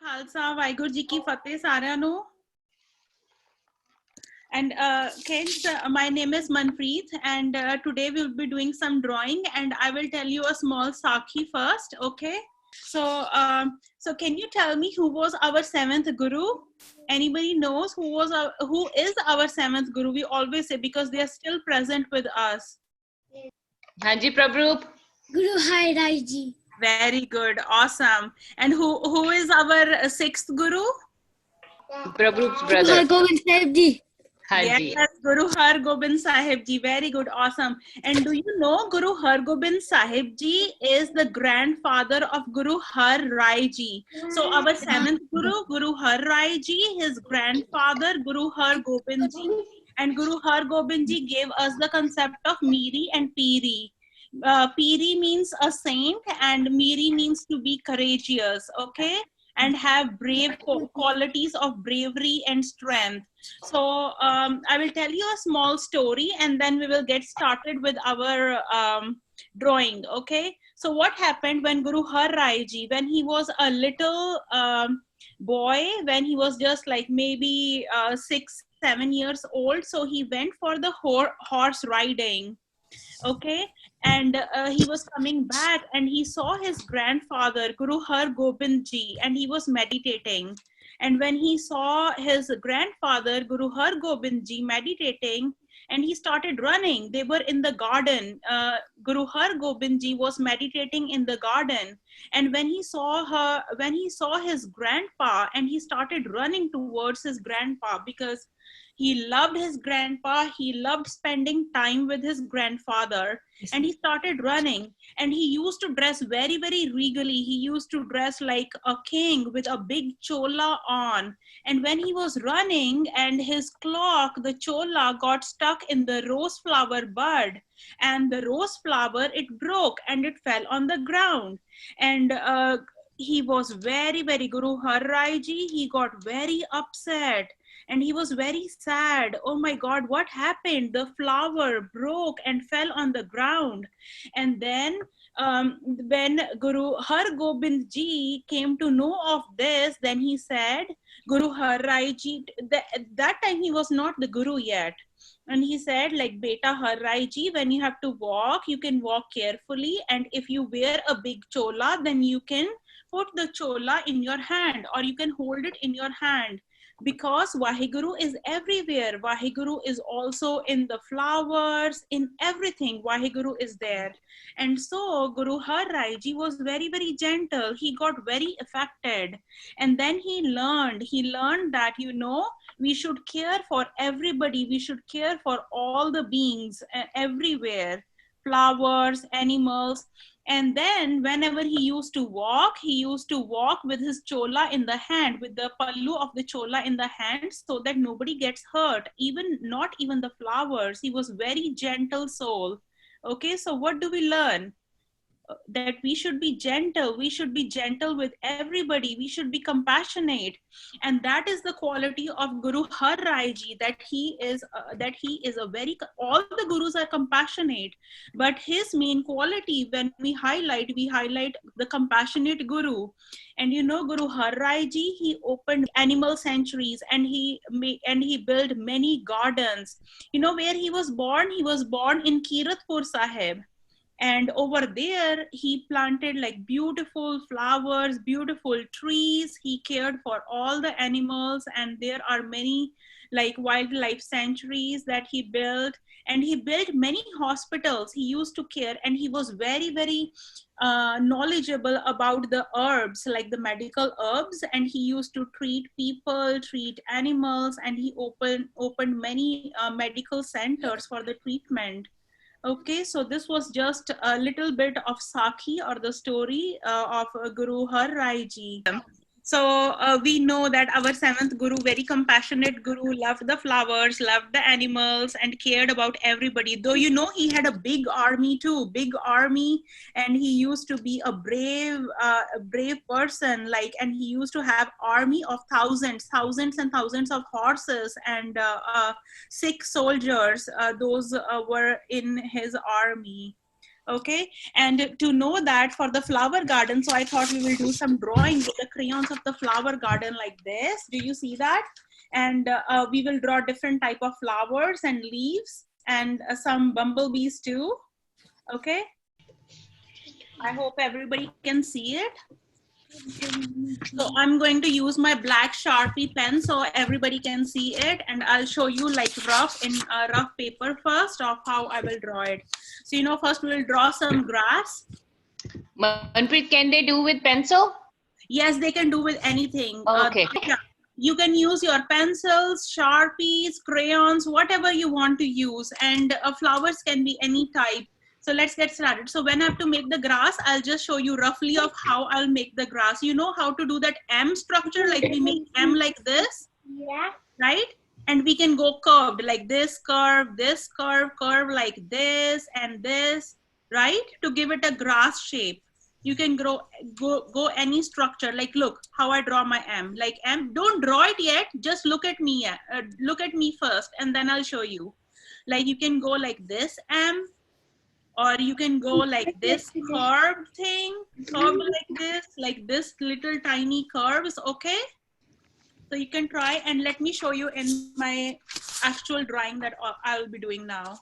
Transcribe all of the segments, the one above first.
खालसा वाहिगुरु जी की फतेह सारिਆਂ ਨੂੰ and kids, my name is Manpreet and today we'll be doing some drawing and I will tell you a small sakhi first. Okay, so so can you tell me who was our seventh guru? Anybody knows who is our seventh guru? We always say because they are still present with us. Hanji Prabhup. Guru Hari Rai Ji. Very good, awesome. And who is our sixth guru? Prabhup's Guru brother. Har Gobind Sahib Ji. Hanji. Yes, Guru Har Gobind Sahib Ji. Very good, awesome. And do you know Guru Har Gobind Sahib Ji is the grandfather of Guru Har Rai Ji. So our seventh Guru, Guru Har Rai Ji, his grandfather Guru Har Gobind Ji. And Guru Har Gobind Ji gave us the concept of Miri and Piri. Piri means a saint and Miri means to be courageous, okay? And have brave qualities of bravery and strength. So I will tell you a small story and then we will get started with our drawing, okay? So what happened when Guru Har Rai Ji, when he was a little boy, when he was just like maybe 6-7 years old, so he went for the horse riding, okay? And he was coming back and he saw his grandfather Guru Har Gobind Ji and he was meditating. And when he saw his grandfather Guru Har Gobind Ji meditating and he started running, they were in the garden. Guru Har Gobind Ji was meditating in the garden, and when he saw his grandpa and he started running towards his grandpa because he loved his grandpa, he loved spending time with his grandfather, and he started running. And he used to dress very, very regally. He used to dress like a king with a big chola on. And when he was running and his cloak, the chola got stuck in the rose flower bud, and the rose flower, it broke and it fell on the ground. And he was very, very, Guru Har Rai Ji, he got very upset and he was very sad. Oh my God, what happened? The flower broke and fell on the ground. And then when Guru Har Gobind Ji came to know of this, then he said, Guru Har Rai Ji, that time he was not the Guru yet. And he said, like, Beta Har Rai Ji, when you have to walk, you can walk carefully. And if you wear a big chola, then you can put the chola in your hand or you can hold it in your hand. Because Vaheguru is everywhere. Vaheguru is also in the flowers, in everything. Vaheguru is there. And so Guru Har Rai Ji was very, very gentle. He got very affected. And then he learned that, you know, we should care for everybody. We should care for all the beings everywhere, flowers, animals. And then whenever he used to walk with his chola in the hand, with the pallu of the chola in the hand, so that nobody gets hurt, not even the flowers. He was very gentle soul. Okay, so what do we learn? That we should be gentle. We should be gentle with everybody. We should be compassionate, and that is the quality of Guru Har Rai Ji. That he is a very, all the gurus are compassionate, but his main quality, when we highlight the compassionate Guru. And you know, Guru Har Rai Ji, he opened animal sanctuaries and he built many gardens. You know where he was born? He was born in Kiratpur Sahib. And over there he planted like beautiful flowers, beautiful trees. He cared for all the animals, and there are many like wildlife sanctuaries that he built. And he built many hospitals. He used to care, and he was very, very knowledgeable about the herbs, like the medical herbs. And he used to treat people, treat animals, and he opened many medical centers for the treatment. Okay, so this was just a little bit of Sakhi, or the story of Guru Har Rai Ji. So we know that our seventh Guru, very compassionate Guru, loved the flowers, loved the animals, and cared about everybody. Though, you know, he had a big army too, and he used to be a brave person. Like, and he used to have army of thousands and thousands of horses and Sikh soldiers. Those were in his army. Okay, and to know that for the flower garden, so I thought we will do some drawing with the crayons of the flower garden like this. Do you see that? And we will draw different type of flowers and leaves and some bumblebees too. Okay, I hope everybody can see it. So I'm going to use my black Sharpie pen so everybody can see it, and I'll show you like rough in rough paper first of how I will draw it. So first we will draw some grass. Manpreet, can they do with pencil? Yes, they can do with anything. Okay. Yeah. You can use your pencils, Sharpies, crayons, whatever you want to use, and flowers can be any type. So let's get started. So when I have to make the grass, I'll just show you roughly of how I'll make the grass. You know how to do that M structure, like we make M like this, Yeah. right? And we can go curved like this curve like this and this, right? To give it a grass shape. You can go any structure. Like look how I draw my M. Like M, don't draw it yet. Just look at me. Look at me first, and then I'll show you. Like you can go like this M, or you can go like this curved thing, curved like this little tiny curves. Okay. So you can try, and let me show you in my actual drawing that I'll be doing now.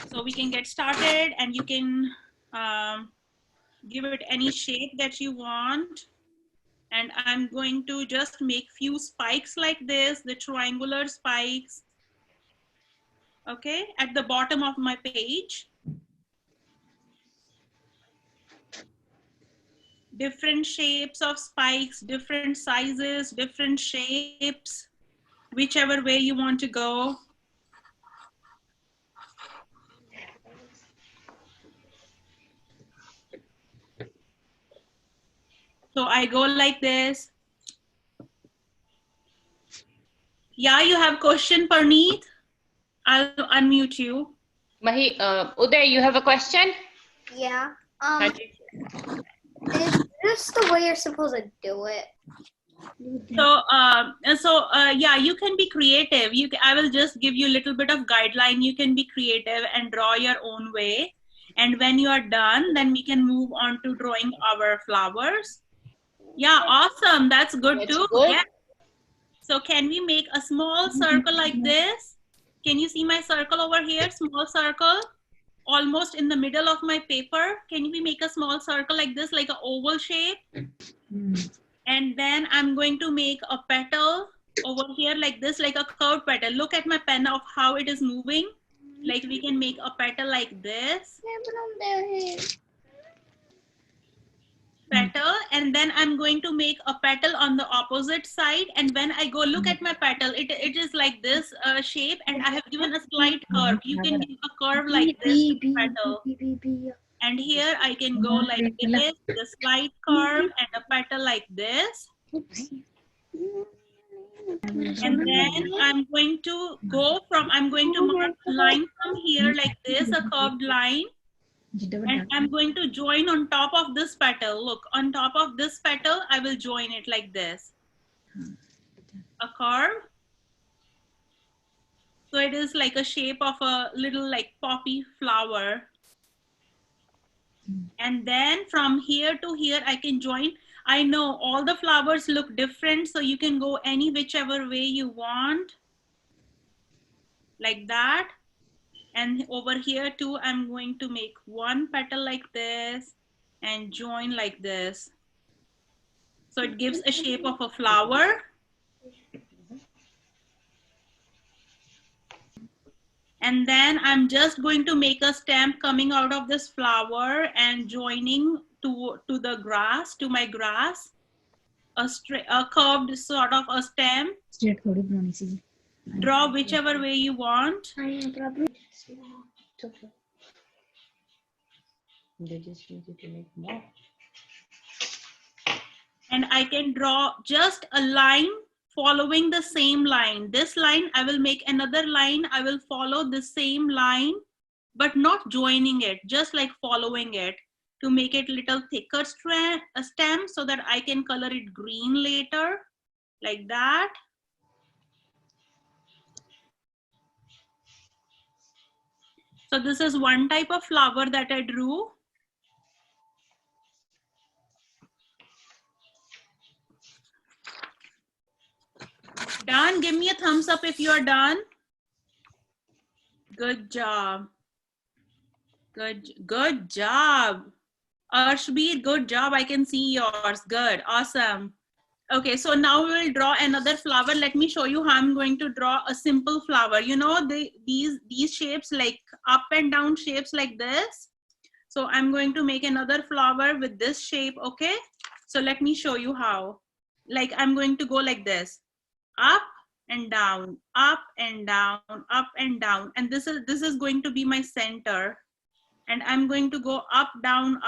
So we can get started, and you can give it any shape that you want. And I'm going to just make few spikes like this, the triangular spikes. Okay, at the bottom of my page. Different shapes of spikes, different sizes, different shapes, whichever way you want to go. So I go like this. Yeah, you have question, Parneet? I'll unmute you. Mahi, Uday, you have a question? Yeah. Hanji. Is this the way you're supposed to do it? So, yeah, you can be creative. I will just give you a little bit of guideline. You can be creative and draw your own way. And when you are done, then we can move on to drawing our flowers. Yeah, awesome. That's good too. Good. Yeah. So can we make a small circle like this? Can you see my circle over here? Small circle, almost in the middle of my paper. Can we make a small circle like this, like an oval shape? And then I'm going to make a petal over here like this, like a curved petal. Look at my pen of how it is moving. Like we can make a petal like this. Petal, and then I'm going to make a petal on the opposite side, and when I go look at my petal, it is like this shape, and I have given a slight curve. You can give a curve like this to the petal, and here I can go like this, the slight curve and a petal like this. And then I'm going to mark a line from here like this, a curved line. And I'm going to join on top of this petal. Look, on top of this petal, I will join it like this. A curve. So it is like a shape of a little like poppy flower. And then from here to here, I can join. I know all the flowers look different, so you can go any whichever way you want. Like that. And over here too, I'm going to make one petal like this and join like this. So it gives a shape of a flower. And then I'm just going to make a stem coming out of this flower and joining to the grass, to my grass. A curved sort of a stem. Draw whichever way you want. They just need you to make more. And I can draw just a line following the same line. This line, I will make another line. I will follow the same line, but not joining it, just like following it to make it little thicker stem so that I can color it green later, like that. So this is one type of flower that I drew. Done. Give me a thumbs up if you are done. Good job. Good job. Arshbir, good job. I can see yours. Good. Awesome. Okay, so now we will draw another flower. Let me show you how I'm going to draw a simple flower. You know, these shapes, like up and down shapes like this. So I'm going to make another flower with this shape, okay? So let me show you how. Like I'm going to go like this. Up and down, up and down, up and down. And this is going to be my center. And I'm going to go up, down,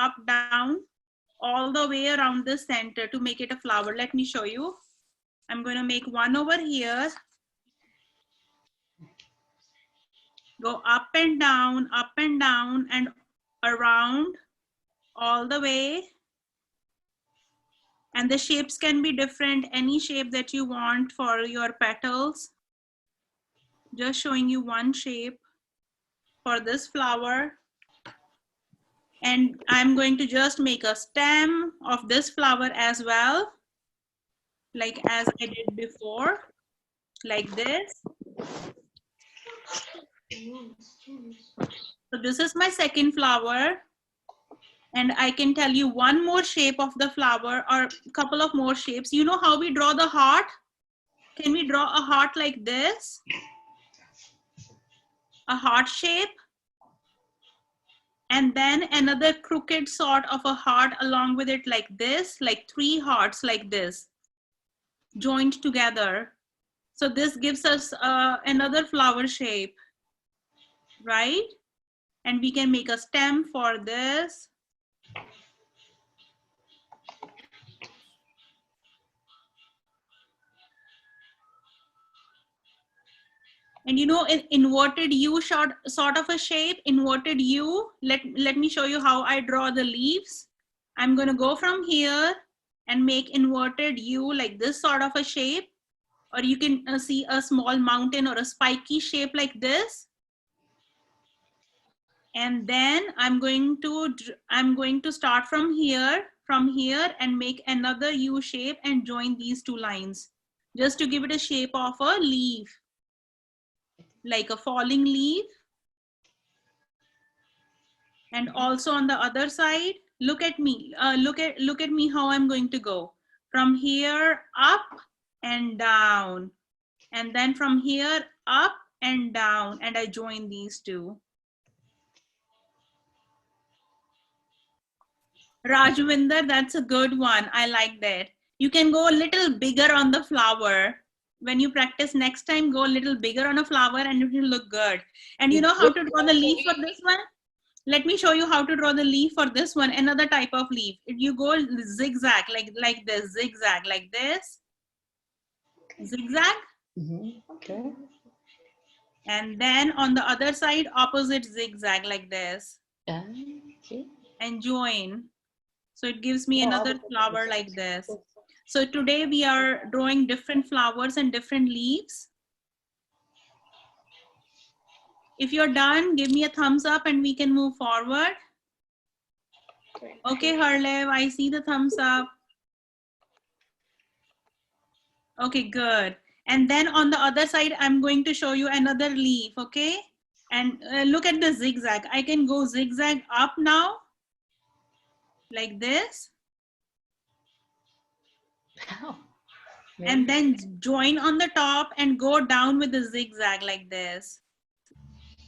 all the way around the center to make it a flower. Let me show you. I'm going to make one over here. Go up and down and around all the way. And the shapes can be different, any shape that you want for your petals. Just showing you one shape for this flower. And I'm going to just make a stem of this flower as well, like as I did before, like this. So this is my second flower. And I can tell you one more shape of the flower or a couple of more shapes. You know how we draw the heart? Can we draw a heart like this? A heart shape. And then another crooked sort of a heart along with it like this, like three hearts like this, joined together. So this gives us another flower shape, right? And we can make a stem for this. And you know, in inverted U sort of a shape, inverted U, let me show you how I draw the leaves. I'm gonna go from here and make inverted U like this sort of a shape, or you can see a small mountain or a spiky shape like this. And then I'm going to start from here and make another U shape and join these two lines, just to give it a shape of a leaf, like a falling leaf. And also on the other side, look at me, look at me how I'm going to go. From here up and down, and then from here up and down, and I join these two. Rajwinder, that's a good one. I like that. You can go a little bigger on the flower. When you practice next time, go a little bigger on a flower and it will look good. And you know how to draw the leaf for this one? Let me show you how to draw the leaf for this one, another type of leaf. You go zigzag, like this, zigzag, like this. Zigzag. Okay. And then on the other side, opposite zigzag, like this. Okay. And join. So it gives me another flower like this. So today we are drawing different flowers and different leaves. If you're done, give me a thumbs up and we can move forward. Okay, Harlev, I see the thumbs up. Okay, good. And then on the other side, I'm going to show you another leaf, okay? And look at the zigzag. I can go zigzag up now, like this. Wow. And then join on the top and go down with the zigzag like this.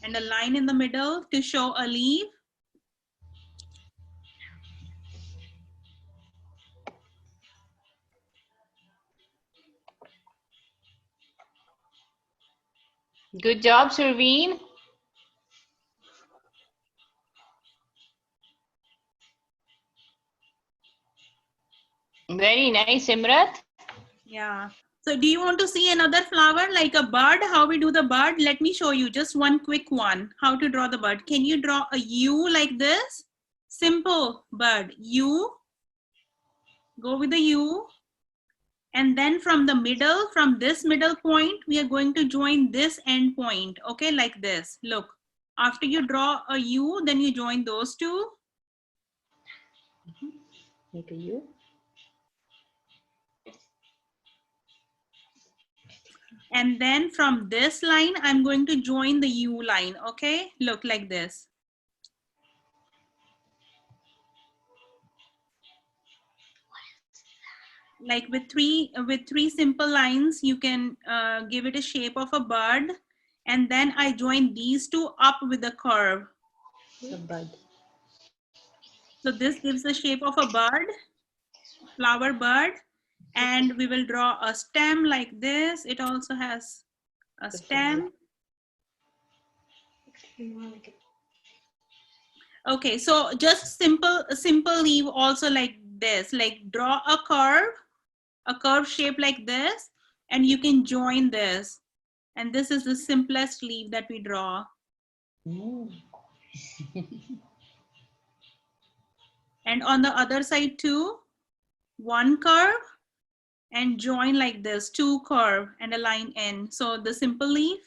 And a line in the middle to show a leaf. Good job, Surveen. Very nice, Imrat. Yeah. So do you want to see another flower like a bird? How we do the bird? Let me show you just one quick one. How to draw the bird. Can you draw a U like this? Simple bird. U. Go with the U. And then from the middle, from this middle point, we are going to join this end point. Okay, like this. Look. After you draw a U, then you join those two. Make a U. And then from this line, I'm going to join the U line, okay? Look like this. Like with three simple lines, you can give it a shape of a bird. And then I join these two up with a curve. The bud. So this gives the shape of a bird, flower bird. And we will draw a stem like this. It also has a stem. Okay, so just simple leaf also like this, like draw a curve shape like this, and you can join this. And this is the simplest leaf that we draw. Mm. And on the other side too, one curve and join like this, two curve and a line in. So the simple leaf.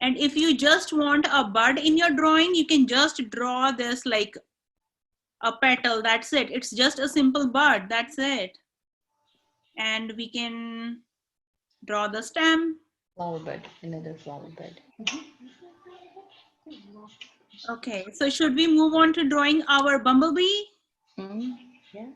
And if you just want a bud in your drawing, you can just draw this like a petal. That's it. It's just a simple bud. That's it. And we can draw the stem. Flower bud. Another flower bud. Okay, so should we move on to drawing our bumblebee? Yeah.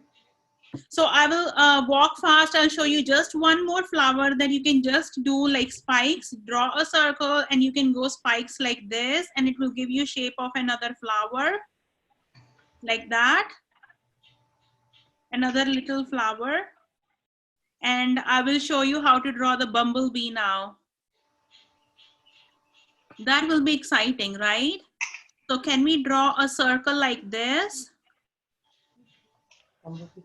So I will walk fast. I'll show you just one more flower that you can just do like spikes. Draw a circle and you can go spikes like this, and it will give you shape of another flower like that. Another little flower. And I will show you how to draw the bumblebee now. That will be exciting, right? So can we draw a circle like this? Bumblebee.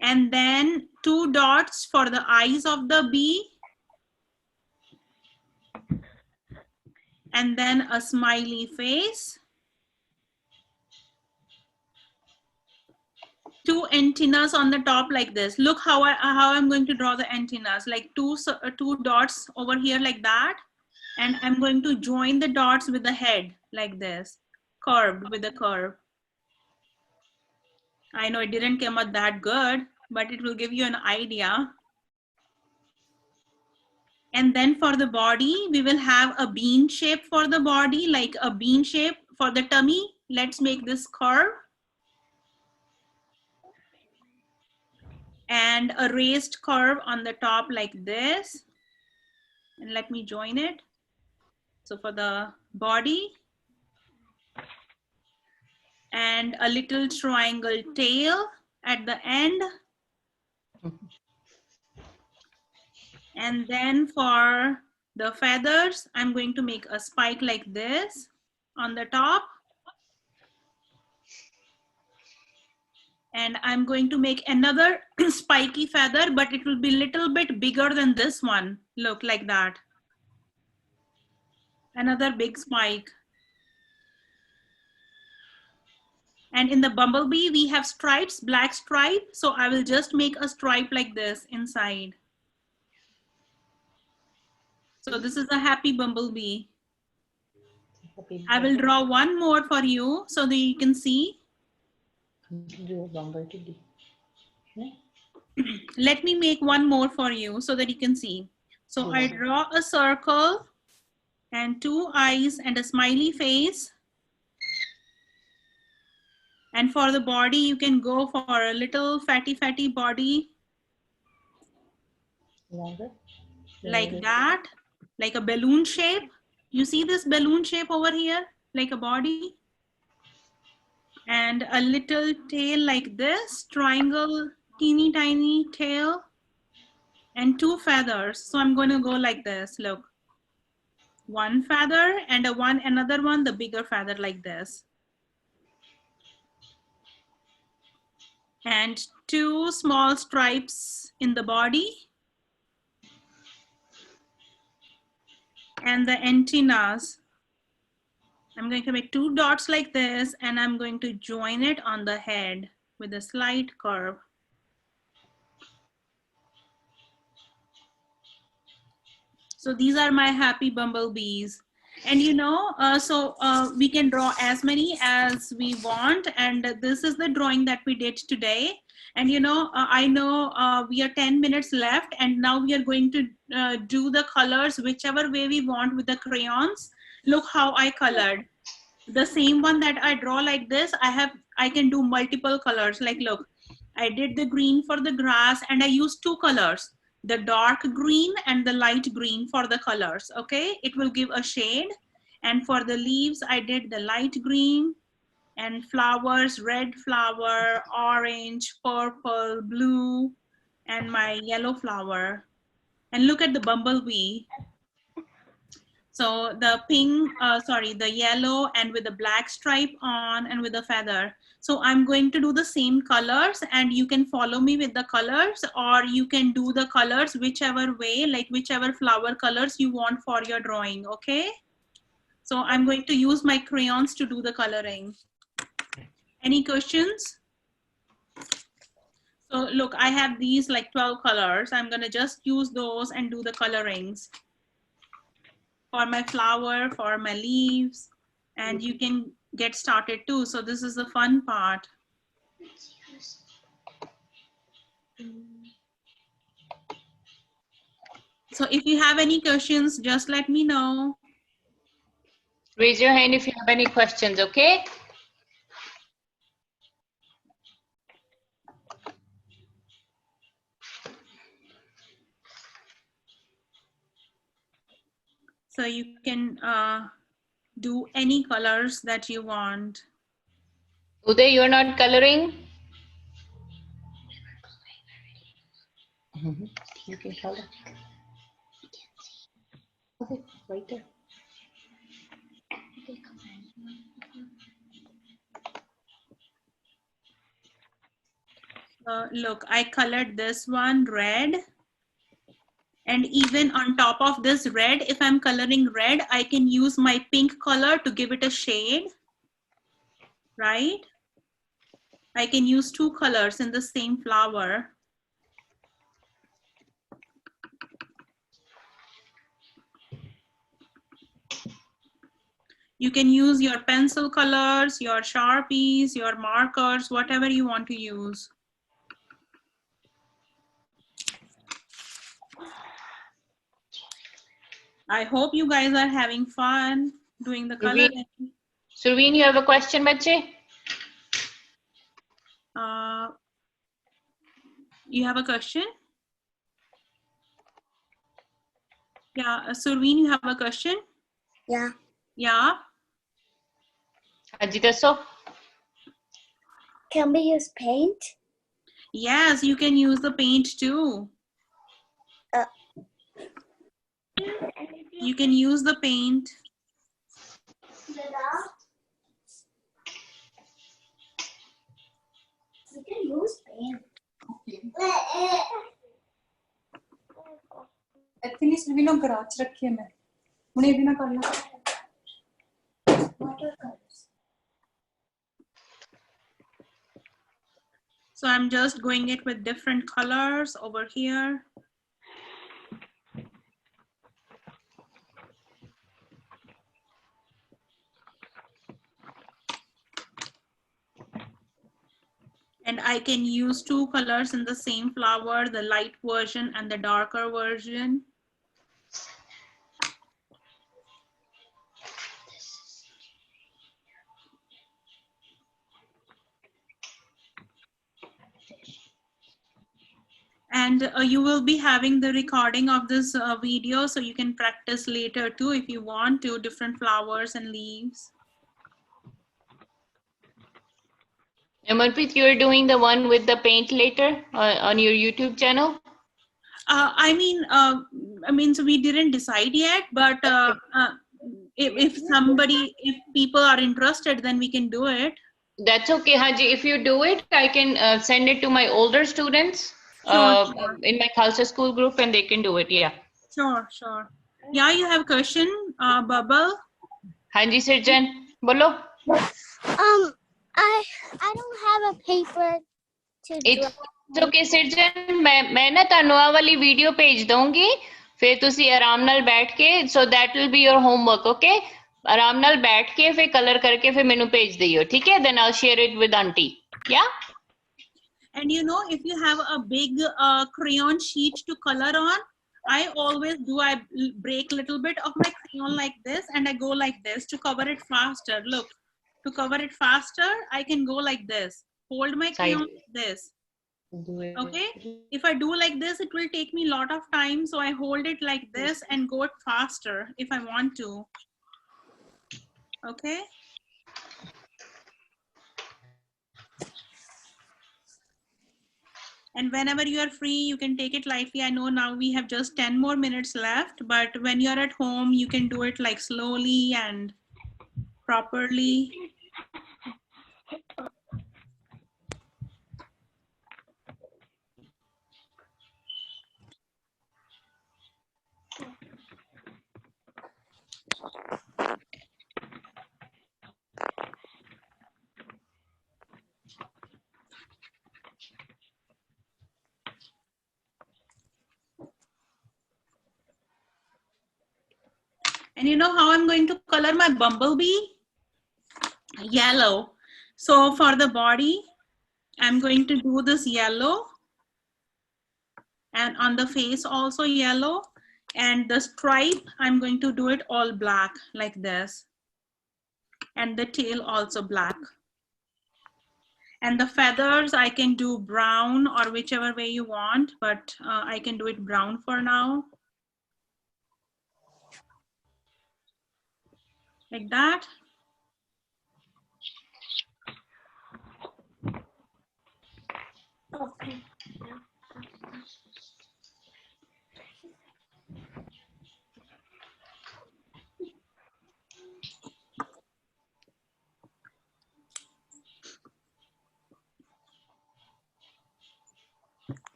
And then two dots for the eyes of the bee. And then a smiley face. Two antennas on the top like this. Look how I'm going to draw the antennas, like two dots over here like that. And I'm going to join the dots with the head like this, curved with a curve. I know it didn't come out that good, but it will give you an idea. And then for the body, we will have a bean shape for the body, like a bean shape for the tummy. Let's make this curve. And a raised curve on the top like this. And let me join it. So for the body, and a little triangle tail at the end. And then for the feathers, I'm going to make a spike like this on the top. And I'm going to make another spiky feather, but it will be a little bit bigger than this one. Look like that. Another big spike. And in the bumblebee, we have stripes, black stripe. So I will just make a stripe like this inside. So this is a happy bumblebee. I will draw one more for you so that you can see. Do a bumblebee. Let me make one more for you so that you can see. So I draw a circle and two eyes and a smiley face. And for the body, you can go for a little fatty body. Like that, like a balloon shape. You see this balloon shape over here, like a body. And a little tail like this, triangle, teeny tiny tail. And two feathers. So I'm going to go like this, look. One feather and another one, the bigger feather like this. And two small stripes in the body. And the antennas. I'm going to make two dots like this, and I'm going to join it on the head with a slight curve. So these are my happy bumblebees. And you know, we can draw as many as we want. And this is the drawing that we did today. And you know, I know we are 10 minutes left, and now we are going to do the colors whichever way we want with the crayons. Look how I colored. The same one that I draw like this, I can do multiple colors. Like look, I did the green for the grass, and I used two colors, the dark green and the light green for the colors. Okay, it will give a shade. And for the leaves, I did the light green, and flowers, red flower, orange, purple, blue, and my yellow flower. And look at the bumblebee. So the pink, the yellow and with the black stripe on and with a feather. So I'm going to do the same colors, and you can follow me with the colors, or you can do the colors whichever way, like whichever flower colors you want for your drawing, okay? So I'm going to use my crayons to do the coloring. Any questions? So look, I have these like 12 colors. I'm gonna just use those and do the colorings for my flower, for my leaves, and you can get started too. So this is the fun part. So if you have any questions, just let me know. Raise your hand if you have any questions, okay? So you can do any colors that you want. Uday, you're not coloring? You can color. Okay, right there. Look, I colored this one red. And even on top of this red, if I'm coloring red, I can use my pink color to give it a shade, right? I can use two colors in the same flower. You can use your pencil colors, your Sharpies, your markers, whatever you want to use. I hope you guys are having fun doing the coloring. Surveen, you have a question, bache? You have a question? Yeah, Surveen, you have a question? Yeah. Yeah. Haji dasso. Can we use paint? Yes, you can use the paint too. You can use the paint. We can use paint. ਇੱਥੇ ਨਹੀਂ ਸਿਰਫ ਇਹਨਾਂ ਘਰਾਂ ਚ ਰੱਖੀ ਮੈਂ ਹੁਣ ਇਹਦੇ ਨਾਲ ਕਰਨਾ So I'm just going it with different colors over here. And I can use two colors in the same flower, the light version and the darker version. And you will be having the recording of this video, so you can practice later too if you want to, different flowers and leaves. Amarpreet, you're doing the one with the paint later on your YouTube channel? I mean, so we didn't decide yet, but if people are interested, then we can do it. That's okay, Haji. If you do it, I can send it to my older students Sure. in my Khalsa school group, and they can do it. Yeah. Sure. Yeah, you have a question, Bubble? Haji Sirjan, bolo. I don't have a paper to draw. It's okay, Sirjan. मैं ना तानु आ वाली video भेज दूंगी. फिर तुसी आराम नाल बैठ के, so that will be your homework, okay? आराम नाल बैठ के फिर कलर करके फिर मेनू भेज दियो, ठीक है? Then I'll share it with auntie. Yeah? And you know, if you have a big crayon sheet to color on, I always do, I break little bit of my crayon like this and I go like this to cover it faster. Look, to cover it faster, I can go like this. Hold my crayon like this. Okay, if I do like this, it will take me a lot of time, so I hold it like this and go it faster if I want to. Okay, and whenever you are free, you can take it lightly. I know now we have just 10 more minutes left, but when you're at home, you can do it like slowly and properly. And you know how I'm going to color my bumblebee? Yellow. So for the body, I'm going to do this yellow. And on the face also yellow. And the stripe, I'm going to do it all black like this. And the tail also black. And the feathers, I can do brown or whichever way you want, but I can do it brown for now. Like that. Okay.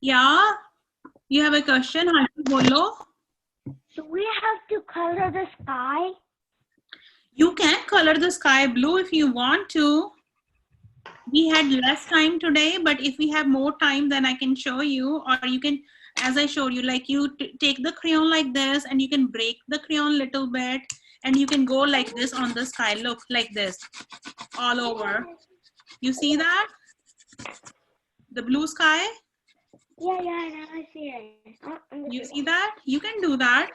Yeah, you have a question? Hanji, bolo. Do we have to color the sky? You can color the sky blue if you want to. We had less time today, but if we have more time, then I can show you, or you can, as I showed you, like you take the crayon like this and you can break the crayon a little bit and you can go like this on the sky. Look, like this, all over. You see that? The blue sky? Yeah, now I see it. You see that? You can do that.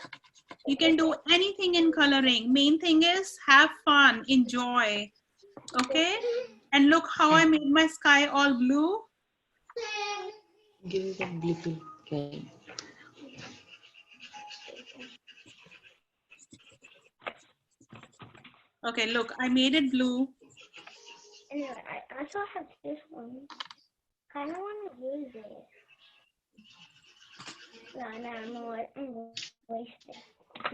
You can do anything in coloring. Main thing is have fun, enjoy. Okay? And look how I made my sky all blue. Give me that little guy. Okay, look, I made it blue. Anyway, I also have this one. Kind of want to use it. No, I'm going to waste it.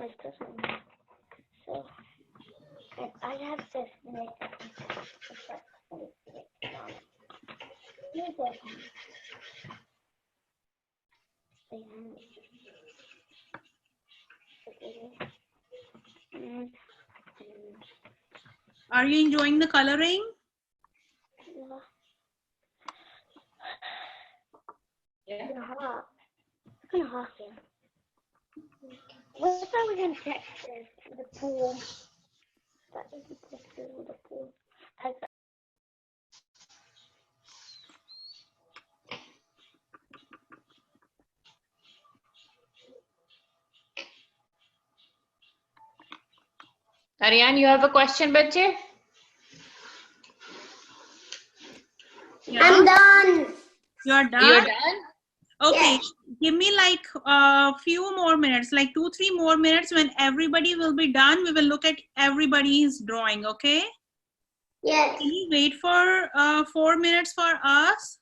Waste this one. So, I have this makeup. Use it. Are you enjoying the coloring? Yeah. It's kind of hot here. What if I was in Texas, the pool? That is the picture of the pool. Aryan, you have a question, bache? Yeah. I'm done. You're done? You're done? Okay, Yes. give me like a few more minutes, like 2-3 more minutes. When everybody will be done, we will look at everybody's drawing, okay? Yes. Can you wait for 4 minutes for us?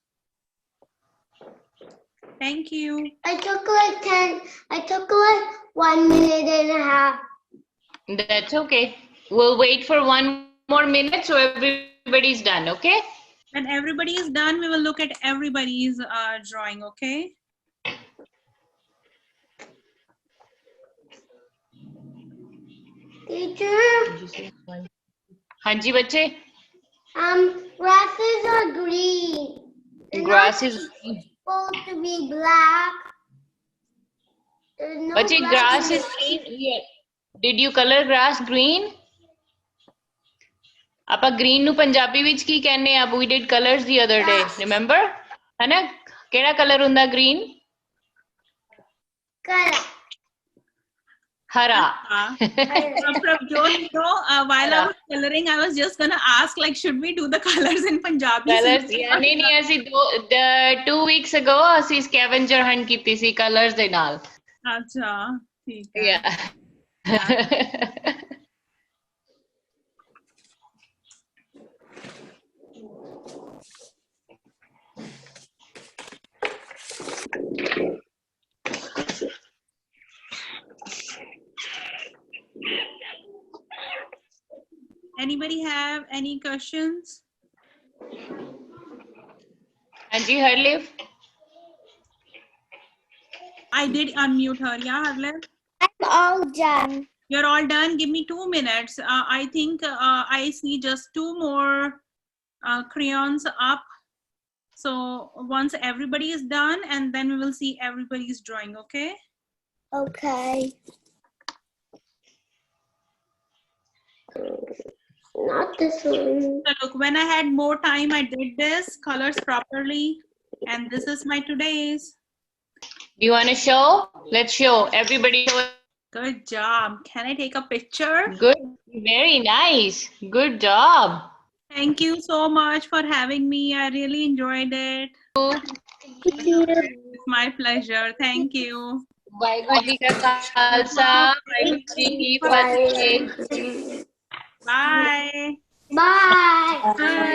Thank you. I took like 1 minute and a half. That's okay. We'll wait for 1 more minute so everybody's done, okay? When everybody is done, we will look at everybody's drawing, okay? Teacher, Did you say one? हाँ जी बच्चे. grasses are green. They're Grass not is. supposed to be black. There's no बच्चे black grass in is it. green. Yeah. Did you color grass green? ਆਪਾਂ green ਨੂੰ ਪੰਜਾਬੀ ਵਿੱਚ ਕੀ ਕਹਿੰਦੇ ਆ? We did colors the other day. Remember? है ना? ਕਿਹੜਾ color ਹੁੰਦਾ green? Color. हरा. Prabjot, you know, while I was coloring, I was just gonna ask, like, should we do the colors in Punjabi? Colors. Yeah, नहीं ਅਸੀਂ 2 weeks ago ਅਸੀਂ scavenger hunt ਕੀਤੀ ਸੀ colors ਦੇ ਨਾਲ. अच्छा, ठीक है. Yeah. Anybody have any questions? Anji, Harlev? I did unmute her. Yeah, Harlev? I'm all done. You're all done. Give me 2 minutes. I think I see just 2 more crayons up. So once everybody is done, and then we will see everybody's drawing, okay? Okay. Not this one. So look, when I had more time, I did this colors properly. And this is my today's. Do you want to show? Let's show. Everybody show. Good job. Can I take a picture? Good. Very nice. Good job. Thank you so much for having me. I really enjoyed it. Thank you. It's my pleasure. Thank you. Waheguru ji का खालसा, वाहिगुरु जी की फतेह. Bye. Bye. Bye.